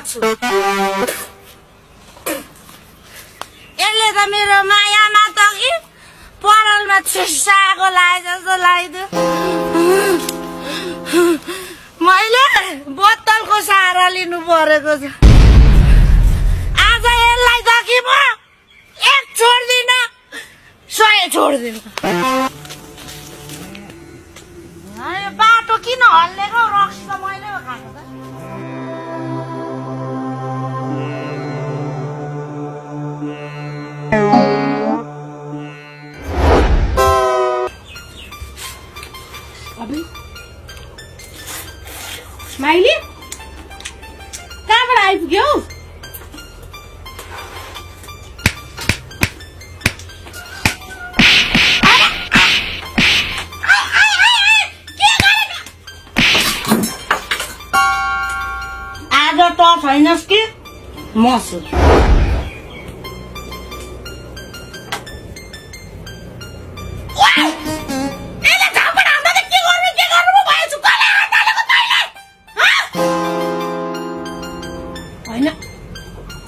छु यसले त मेरो मायामा त कि परालमा छिसाको लाए जस्तो लाग्यो मैले बोतलको सहारा लिनु परेको छ आज यसलाई त कि म एक छोड्दिन 100 छोड्दिन बाटो किन हल्लेको रक्सी त मैले खाएको त अबे माइली कहाँबाट आइपुग्यौ आज त छैनस् कि म छु होइन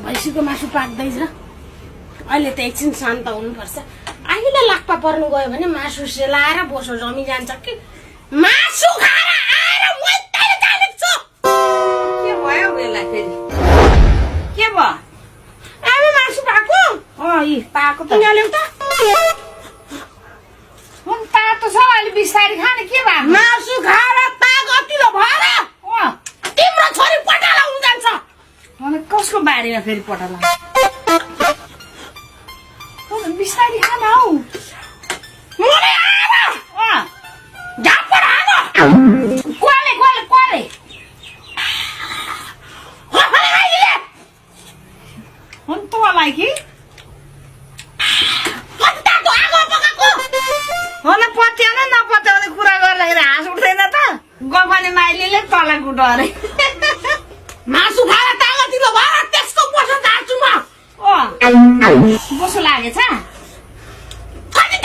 भैँसीको मासु पाक्दैछ अहिले त एकछिन शान्त हुनुपर्छ अहिले लाक्पा पर्नु गयो भने मासु सेलाएर बोसो जमी जान्छ कि मासु खाएर आएर मुइतैले जानेछु के भयो बेला फेरि के भयो आमा मासु पाको यी पाएको त किन ल्याउ त हुन तातो छ अहिले बिस्तारी खाने के भयो मासु खाएर तागतिलो भएर तिम्रो छोरी पटाला हुन जान्छ मलाई कसको बारीमा फेरि पटाला बिस्तारी खान हौ मोरे आमा झापड आमा कोले कोले कोले हुन तँलाई कि तातो आगो पकाएको होला पत्याउन नपत्याउने कुरा गर्दाखेरि हाँस उठ्दैन त गफाने माइलीले तँलाई कुटो अरे मासु खाएर तागतिलो भएर त्यसको बोसो जान्छु म बोसो लागेछ कति